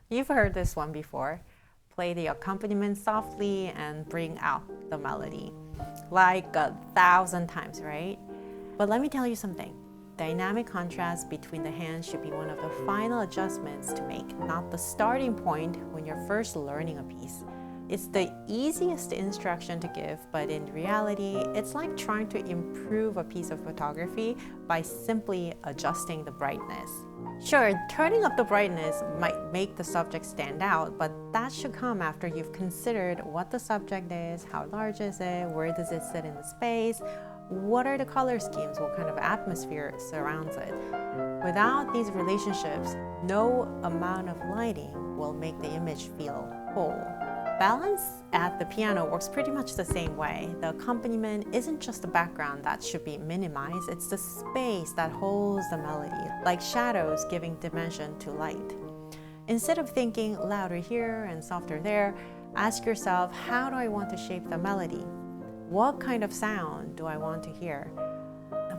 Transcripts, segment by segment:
You've heard this one before. Play the accompaniment softly and bring out the melody. Like 1,000 times, right? But let me tell you something. Dynamic contrast between the hands should be one of the final adjustments to make, not the starting point when you're first learning a piece. It's the easiest instruction to give, but in reality, it's like trying to improve a piece of photography by simply adjusting the brightness. Sure, turning up the brightness might make the subject stand out, but that should come after you've considered what the subject is, how large is it, where does it sit in the space, what are the color schemes, what kind of atmosphere surrounds it. Without these relationships, no amount of lighting will make the image feel whole. Balance at the piano works pretty much the same way. The accompaniment isn't just the background that should be minimized, it's the space that holds the melody, like shadows giving dimension to light. Instead of thinking louder here and softer there, ask yourself, how do I want to shape the melody? What kind of sound do I want to hear?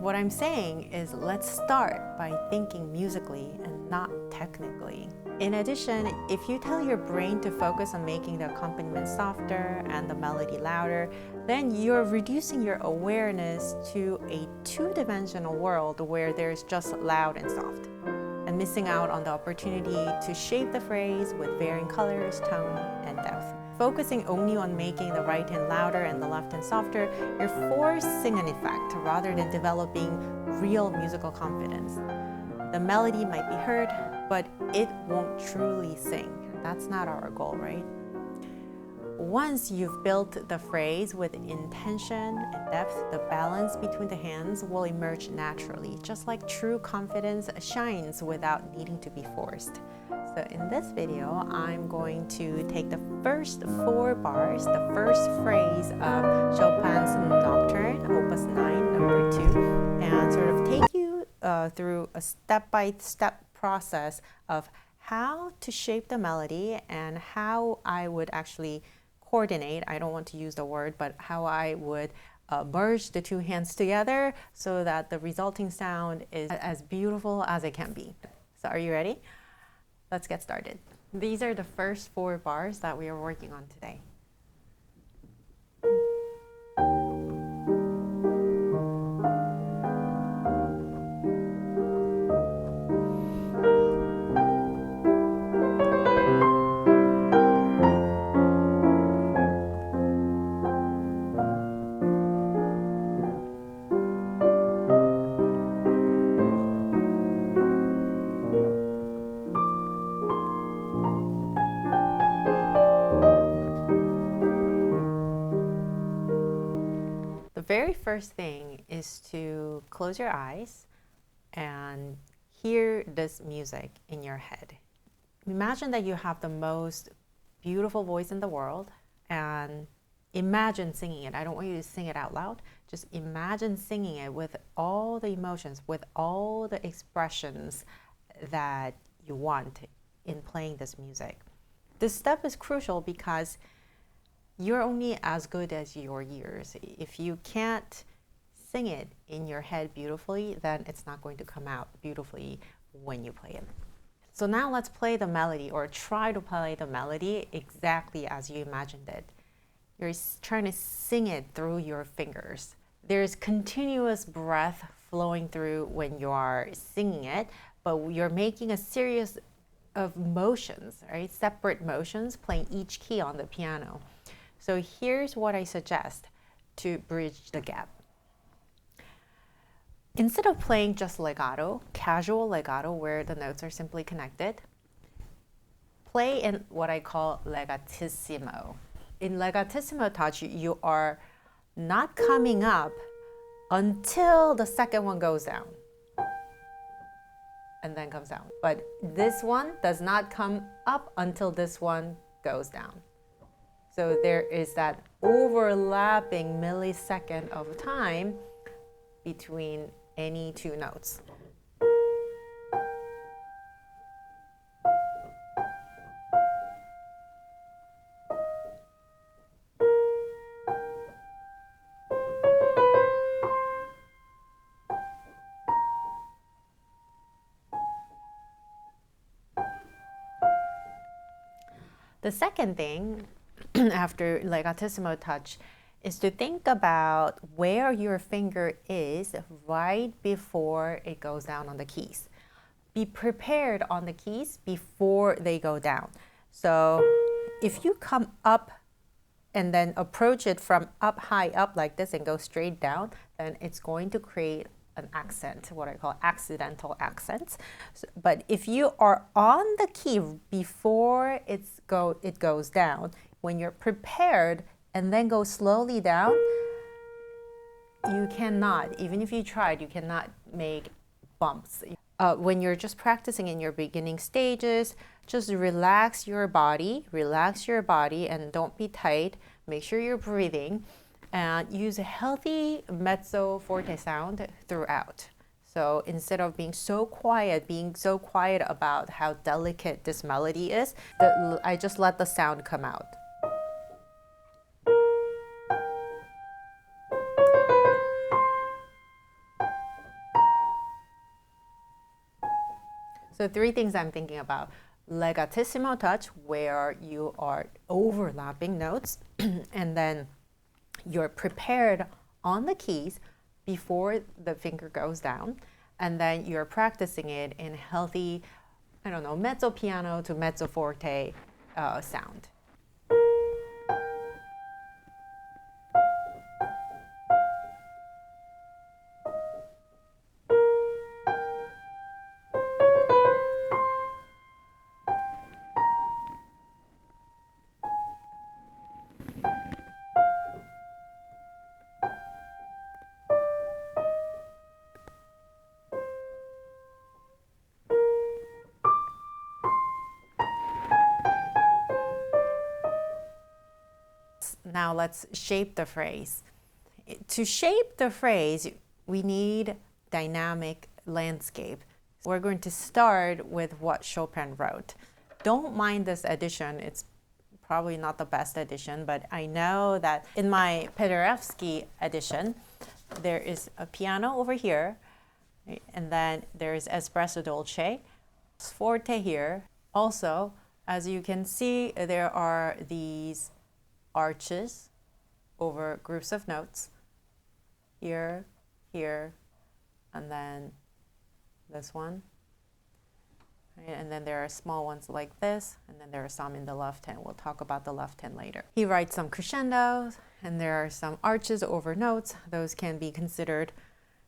What I'm saying is, let's start by thinking musically and not technically. In addition, if you tell your brain to focus on making the accompaniment softer and the melody louder, then you're reducing your awareness to a two-dimensional world where there's just loud and soft, and missing out on the opportunity to shape the phrase with varying colors, tone, and depth. Focusing only on making the right hand louder and the left hand softer, you're forcing an effect rather than developing real musical confidence. The melody might be heard, but it won't truly sing. That's not our goal, right? Once you've built the phrase with intention and depth, the balance between the hands will emerge naturally, just like true confidence shines without needing to be forced. So in this video, I'm going to take the first 4 bars, the first phrase of Chopin's Nocturne, Op.9, No. 2, and sort of take you through a step-by-step process of how to shape the melody and how I would actually coordinate, I don't want to use the word, but how I would merge the 2 hands together so that the resulting sound is as beautiful as it can be. So are you ready? Let's get started. These are the first 4 bars that we are working on today. The very first thing is to close your eyes and hear this music in your head. Imagine that you have the most beautiful voice in the world and imagine singing it. I don't want you to sing it out loud. Just imagine singing it with all the emotions, with all the expressions that you want in playing this music. This step is crucial because you're only as good as your ears. If you can't sing it in your head beautifully, then it's not going to come out beautifully when you play it. So now let's play the melody, or try to play the melody exactly as you imagined it. You're trying to sing it through your fingers. There's continuous breath flowing through when you are singing it, but you're making a series of motions, right? Separate motions, playing each key on the piano. So here's what I suggest to bridge the gap. Instead of playing just legato, casual legato where the notes are simply connected, play in what I call legatissimo. In legatissimo touch, you are not coming up until the second one goes down and then comes down. But this one does not come up until this one goes down. So there is that overlapping millisecond of time between any 2 notes. The second thing after legatissimo touch is to think about where your finger is right before it goes down on the keys. Be prepared on the keys before they go down. So if you come up and then approach it from up high up like this and go straight down, then it's going to create an accent, what I call accidental accents. But if you are on the key before it goes down, when you're prepared and then go slowly down, you cannot, even if you tried, you cannot make bumps. When you're just practicing in your beginning stages, just relax your body, and don't be tight. Make sure you're breathing and use a healthy mezzo forte sound throughout. So instead of being so quiet about how delicate this melody is, I just let the sound come out. So 3 things I'm thinking about. Legatissimo touch, where you are overlapping notes, and then you're prepared on the keys before the finger goes down, and then you're practicing it in healthy, I don't know, mezzo piano to mezzo forte sound. Now let's shape the phrase. To shape the phrase, we need dynamic landscape. We're going to start with what Chopin wrote. Don't mind this edition. It's probably not the best edition, but I know that in my Paderewski edition, there is a piano over here, right? And then there is espresso dolce, forte here. Also, as you can see, there are these arches over groups of notes, here, here, and then this one. Right? And then there are small ones like this, and then there are some in the left hand. We'll talk about the left hand later. He writes some crescendos, and there are some arches over notes. Those can be considered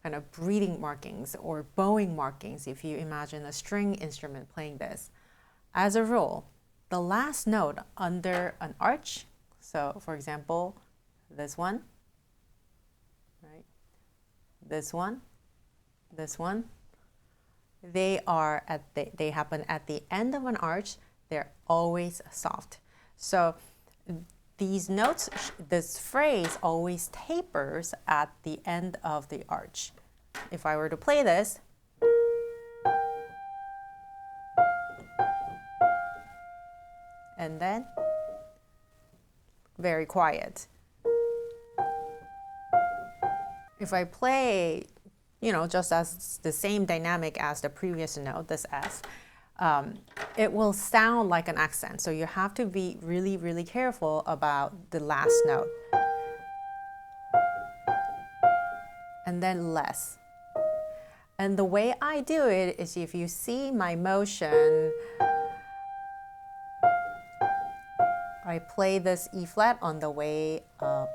kind of breathing markings or bowing markings if you imagine a string instrument playing this. As a rule, the last note under an arch, so for example, this one, right? This one, they happen at the end of an arch. They're always soft. So these notes, this phrase always tapers at the end of the arch. If I were to play this, and then very quiet. If I play, just as the same dynamic as the previous note, this F, it will sound like an accent. So you have to be really, really careful about the last note. And then less. And the way I do it is, if you see my motion, I play this E flat on the way up.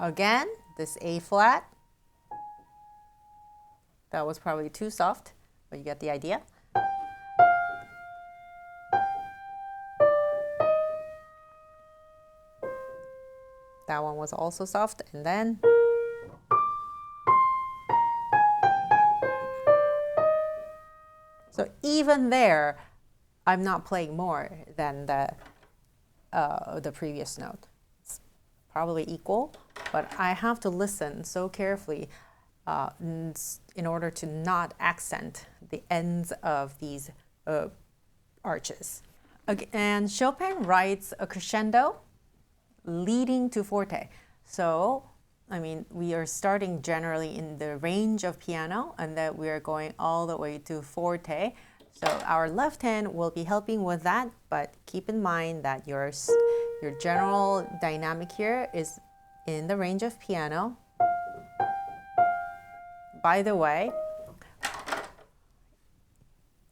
Again, this A flat. That was probably too soft, but you get the idea. That one was also soft, and then so even there, I'm not playing more than the previous note. It's probably equal, but I have to listen so carefully in order to not accent the ends of these arches. And Chopin writes a crescendo leading to forte. So I mean, we are starting generally in the range of piano, and then we are going all the way to forte. So our left hand will be helping with that, but keep in mind that your general dynamic here is in the range of piano. By the way,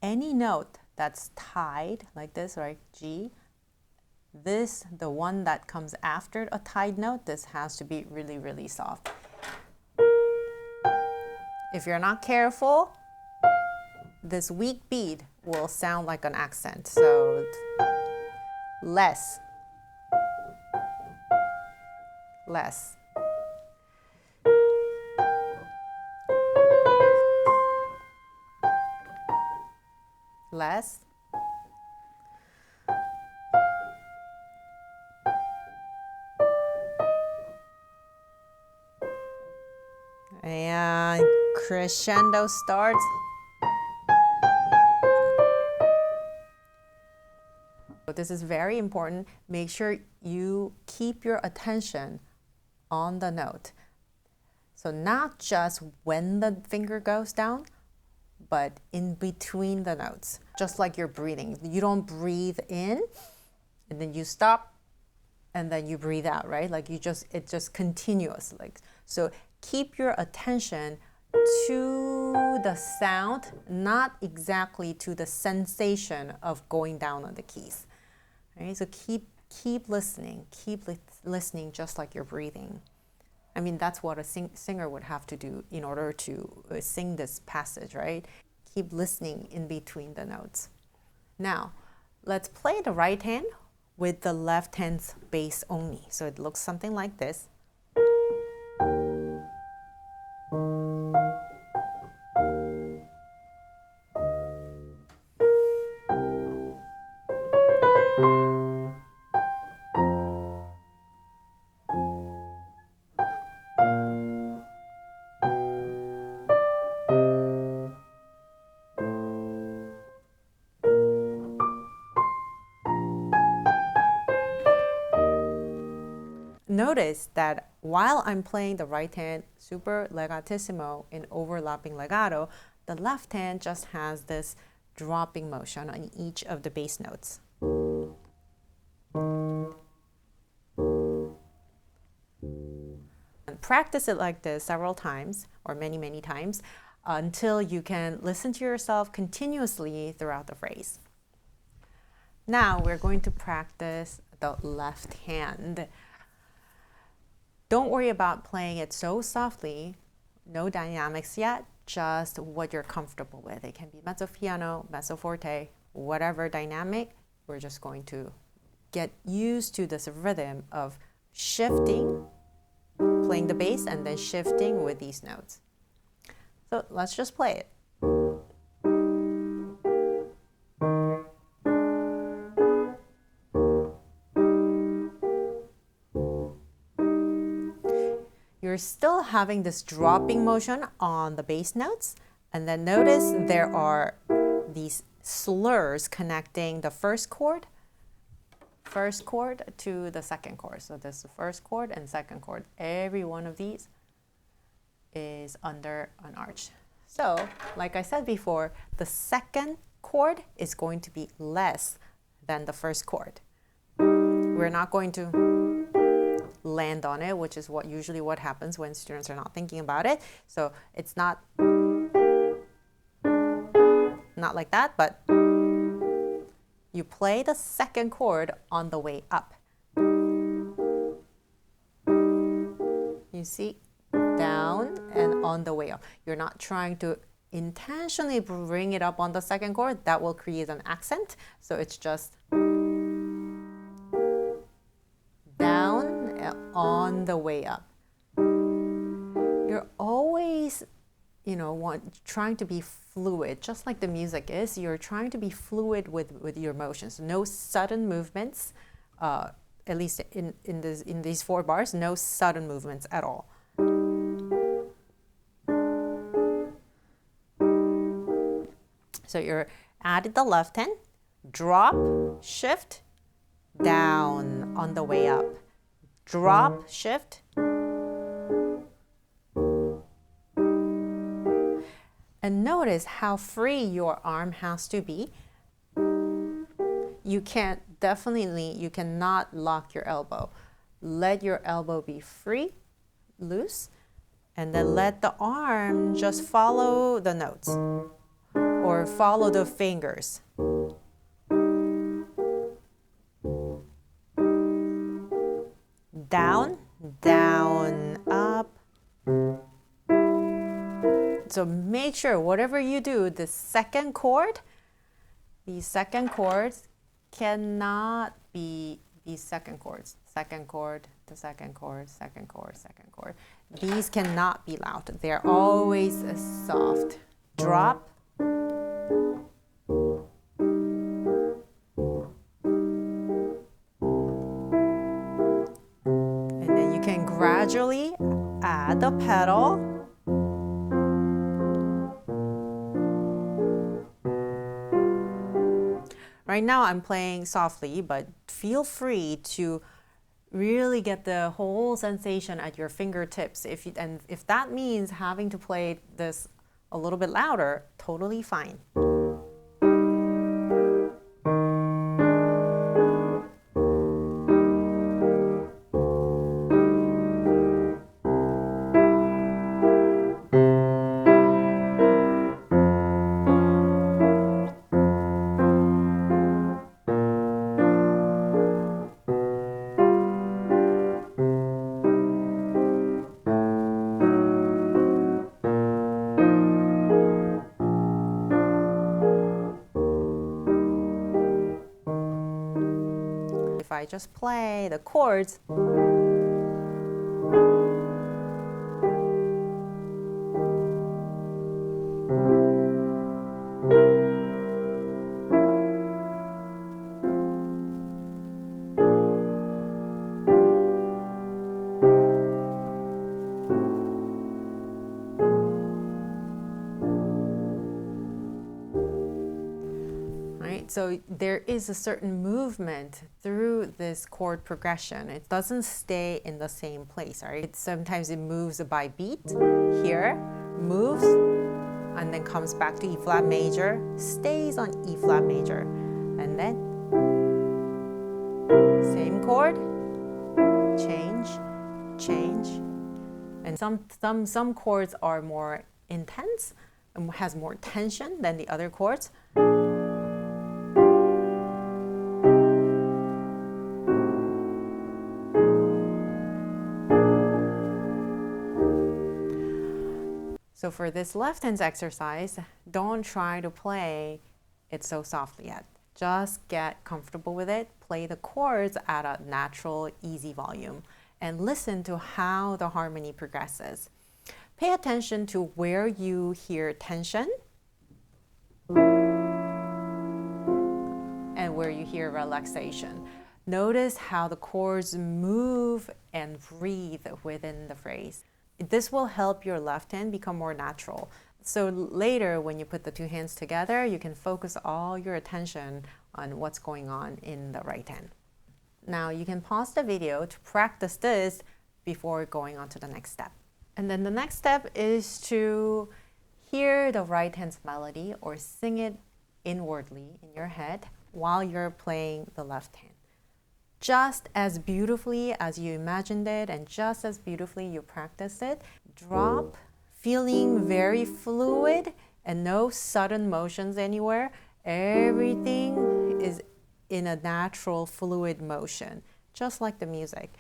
any note that's tied like this, right, G, the one that comes after a tied note, this has to be really, really soft. If you're not careful, this weak beat will sound like an accent. So less, less. Less. And crescendo starts. But this is very important. Make sure you keep your attention on the note. So not just when the finger goes down, but in between the notes, just like you're breathing. You don't breathe in, and then you stop, and then you breathe out, right? Like it's just continuous. Like, so keep your attention to the sound, not exactly to the sensation of going down on the keys. Right? So keep listening, listening just like you're breathing. I mean, that's what a singer would have to do in order to sing this passage, right? Keep listening in between the notes. Now, let's play the right hand with the left hand's bass only. So it looks something like this. Notice that while I'm playing the right hand super legatissimo in overlapping legato, the left hand just has this dropping motion on each of the bass notes. And practice it like this several times, or many, many times, until you can listen to yourself continuously throughout the phrase. Now we're going to practice the left hand. Don't worry about playing it so softly, no dynamics yet, just what you're comfortable with. It can be mezzo piano, mezzo forte, whatever dynamic. We're just going to get used to this rhythm of shifting, playing the bass, and then shifting with these notes. So let's just play it. You're still having this dropping motion on the bass notes, and then notice there are these slurs connecting the first chord to the second chord. So this is the first chord and second chord. Every one of these is under an arch. So, like I said before, the second chord is going to be less than the first chord. We're not going to land on it, which is usually what happens when students are not thinking about it. So it's not like that, but you play the second chord on the way up. You see, down and on the way up. You're not trying to intentionally bring it up on the second chord. That will create an accent. So it's just down on the way up. You're always, trying to be fluid, just like the music is. You're trying to be fluid with your motions. No sudden movements, at least in these 4 bars, no sudden movements at all. So you're added the left hand, drop, shift, down on the way up. Drop, shift, And notice how free your arm has to be. You cannot lock your elbow. Let your elbow be free, loose, and then let the arm just follow the notes or follow the fingers. Down, down, up. So make sure whatever you do, the second chord, these second chords cannot be these second chords. Second chord, the second chord, second chord, second chord. These cannot be loud. They're always a soft drop. And then you can gradually add the pedal. Right now I'm playing softly, but feel free to really get the whole sensation at your fingertips. And if that means having to play this a little bit louder, totally fine. If I just play the chords, so there is a certain movement through this chord progression. It doesn't stay in the same place, right? Sometimes it moves by beat here, moves, and then comes back to E flat major, stays on E flat major, and then same chord, change, change. And some chords are more intense and has more tension than the other chords. So for this left hand exercise, don't try to play it so softly yet. Just get comfortable with it. Play the chords at a natural, easy volume and listen to how the harmony progresses. Pay attention to where you hear tension and where you hear relaxation. Notice how the chords move and breathe within the phrase. This will help your left hand become more natural. So later, when you put the two hands together, you can focus all your attention on what's going on in the right hand. Now you can pause the video to practice this before going on to the next step. And then the next step is to hear the right hand's melody or sing it inwardly in your head while you're playing the left hand. Just as beautifully as you imagined it and just as beautifully you practiced it, drop, feeling very fluid and no sudden motions anywhere. Everything is in a natural fluid motion, just like the music.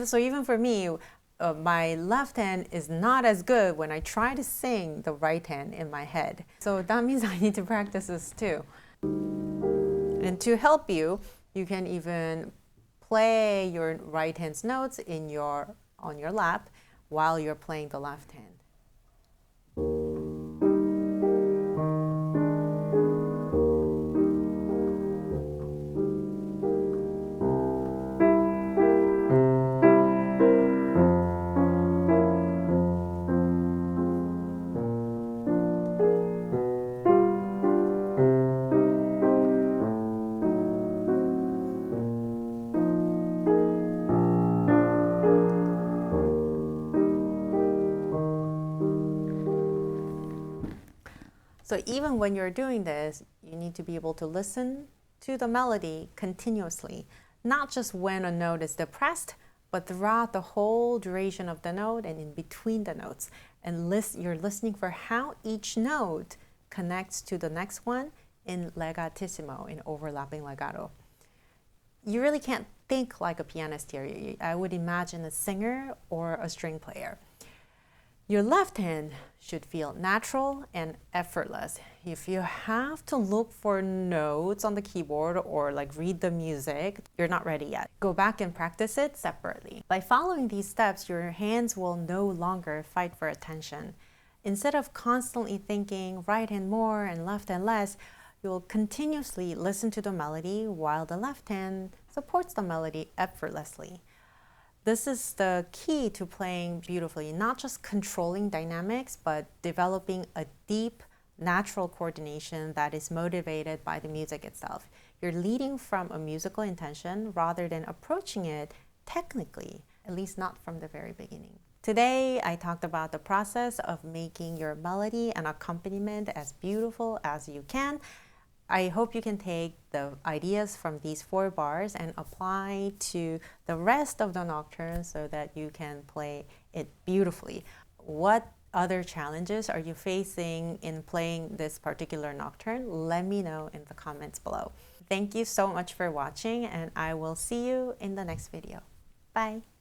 So even for me, my left hand is not as good when I try to sing the right hand in my head. So that means I need to practice this too. And to help you, you can even play your right hand's notes on your lap while you're playing the left hand. So even when you're doing this, you need to be able to listen to the melody continuously, not just when a note is depressed, but throughout the whole duration of the note and in between the notes. And you're listening for how each note connects to the next one in legatissimo, in overlapping legato. You really can't think like a pianist here. I would imagine a singer or a string player. Your left hand should feel natural and effortless. If you have to look for notes on the keyboard or like read the music, you're not ready yet. Go back and practice it separately. By following these steps, your hands will no longer fight for attention. Instead of constantly thinking right hand more and left hand less, you'll continuously listen to the melody while the left hand supports the melody effortlessly. This is the key to playing beautifully, not just controlling dynamics, but developing a deep, natural coordination that is motivated by the music itself. You're leading from a musical intention rather than approaching it technically, at least not from the very beginning. Today, I talked about the process of making your melody and accompaniment as beautiful as you can. I hope you can take the ideas from these 4 bars and apply to the rest of the nocturne so that you can play it beautifully. What other challenges are you facing in playing this particular nocturne? Let me know in the comments below. Thank you so much for watching, and I will see you in the next video. Bye!